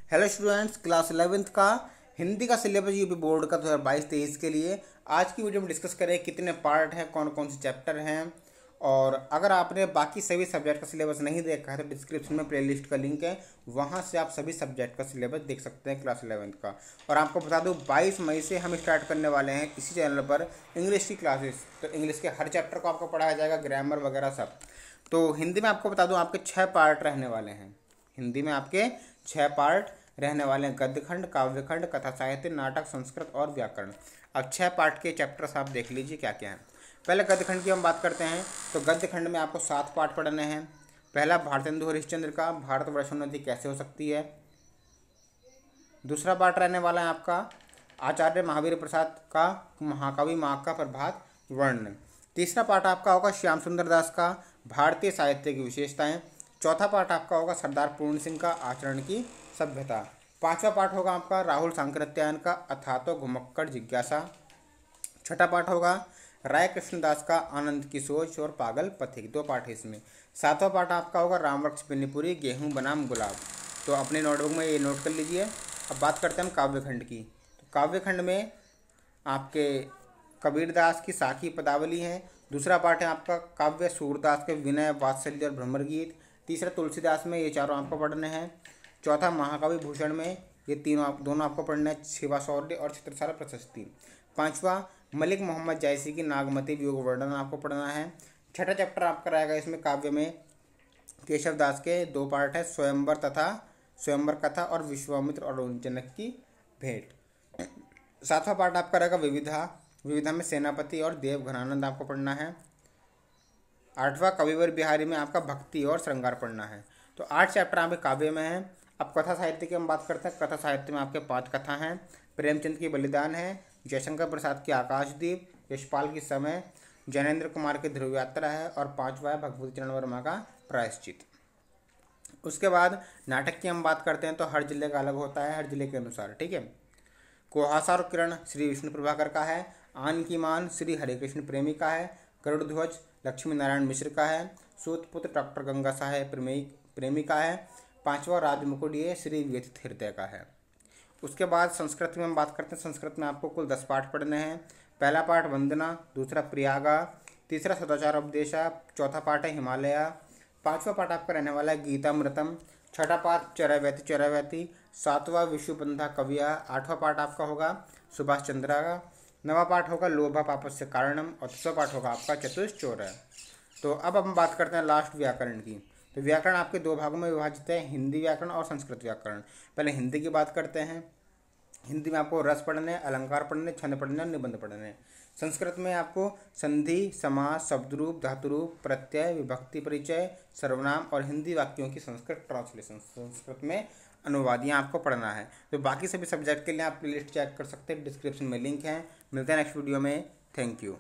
Hello students, class 11th का हिंदी का syllabus UP board का 2022-23 के लिए आज की वीडियो में डिस्कस करें कितने पार्ट हैं, कौन कौन से चैप्टर हैं। और अगर आपने बाकी सभी सब्जेक्ट का सिलेबस नहीं देखा है तो डिस्क्रिप्शन में प्लेलिस्ट का लिंक है, वहां से आप सभी सब्जेक्ट का सिलेबस देख सकते हैं क्लास 11th का। और आपको बता दूं 22 मई से हम स्टार्ट करने वाले हैं इसी चैनल पर इंग्लिश की क्लासेस। तो इंग्लिश के हर चैप्टर को आपको पढ़ाया जाएगा, ग्रामर वगैरह सब। तो हिंदी में आपको बता दूँ आपके 6 पार्ट रहने वाले हैं। हिंदी में आपके 6 पार्ट रहने वाले हैं: गद्यखंड, काव्यखंड, कथा साहित्य, नाटक, संस्कृत और व्याकरण। अब 6 पार्ट के चैप्टर्स आप देख लीजिए क्या क्या हैं। पहले गद्यखंड की हम बात करते हैं तो गद्यखंड में आपको 7 पार्ट पढ़ने हैं। पहला भारतेंदु हरिश्चंद्र का भारत वर्षोन्नति कैसे हो सकती है। दूसरा पार्ट रहने वाला है आपका आचार्य महावीर प्रसाद का महाकवि माघ का प्रभात वर्णन। तीसरा पार्ट आपका होगा श्याम सुंदर दास का भारतीय साहित्य की विशेषताएं। चौथा पार्ट आपका होगा सरदार पूर्ण सिंह का आचरण की सभ्यता। पांचवा पार्ट होगा आपका राहुल सांकृत्यायन का अथातो घुमक्कड़ जिज्ञासा। छठा पार्ट होगा राय कृष्णदास का आनंद की सोच और पागल पथिक, 2 पार्ट है इसमें। सातवां पार्ट आपका होगा रामवृक्ष पिन्नीपुरी गेहूं बनाम गुलाब। तो अपने नोटबुक में ये नोट कर लीजिए। अब बात करते हैं हम काव्यखंड की। तो काव्यखंड में आपके कबीरदास की साखी पदावली है। दूसरा पार्ट है आपका काव्य सूरदास के विनय, वात्सल्य और भ्रमर गीत। तीसरा तुलसीदास में, ये चारों आपको पढ़ने हैं। चौथा महाकवि भूषण में, ये दोनों आपको पढ़ना है, शिवा शौर्य और चित्रशाला प्रशस्ति। पांचवा मलिक मोहम्मद जायसी की नागमती वियोग वर्णन आपको पढ़ना है। छठा चैप्टर आपका रहेगा इसमें काव्य में केशव दास के 2 पार्ट है, स्वयंवर कथा और विश्वामित्र और जनक की भेंट। सातवां पार्ट आपका रहेगा विविधा में सेनापति और देवघरानंद आपको पढ़ना है। 8वां कविवर बिहारी में आपका भक्ति और श्रृंगार पढ़ना है। तो 8 चैप्टर आपके काव्य में है। अब कथा साहित्य की हम बात करते हैं। कथा साहित्य में आपके 5 कथा हैं। प्रेमचंद की बलिदान है, जयशंकर प्रसाद की आकाशदीप, यशपाल की समय, जैनेन्द्र कुमार की ध्रुव यात्रा है और 5वां है भगवती चरण वर्मा का प्रायश्चित। उसके बाद नाटक की हम बात करते हैं तो हर जिले का अलग होता है, हर जिले के अनुसार, ठीक है। कुहासा और किरण श्री विष्णु प्रभाकर का है। आन की मान श्री हरिकृष्ण प्रेमी का है। गरुड़ ध्वज लक्ष्मी नारायण मिश्र का है। सूतपुत्र डॉक्टर गंगा साहेब प्रेमी का है। 5वां राजमुकुट ये श्री व्यथित हृदय का है। उसके बाद संस्कृत में हम बात करते हैं। संस्कृत में आपको कुल 10 पाठ पढ़ने हैं। पहला पाठ वंदना, दूसरा प्रियागा, तीसरा सदाचार उपदेशा, चौथा पाठ है हिमालया, 5वां पाठ आपका रहने वाला है गीतामृतम, छठा पाठ चरैव्यति, 7वां विश्वबंधा कविया, 8वां पाठ आपका होगा सुभाष चंद्रा का, 9वां पाठ होगा लोभा पापस्य कारणम और 10वां पाठ होगा आपका चतुश्चोर। तो अब हम बात करते हैं लास्ट व्याकरण की। तो व्याकरण आपके 2 भागों में विभाजित है, हिंदी व्याकरण और संस्कृत व्याकरण। पहले हिंदी की बात करते हैं। हिंदी में आपको रस पढ़ने, अलंकार पढ़ने, छंद पढ़ने और निबंध पढ़ने। संस्कृत में आपको संधि, समास, शब्दरूप, धातुरूप, प्रत्यय, विभक्ति परिचय, सर्वनाम और हिंदी वाक्यों की संस्कृत ट्रांसलेशन, संस्कृत में अनुवादियाँ आपको पढ़ना है। तो बाकी सभी सब्जेक्ट के लिए आप प्लेलिस्ट चेक कर सकते हैं, डिस्क्रिप्शन में लिंक है। मिलते हैं नेक्स्ट वीडियो में। Thank you.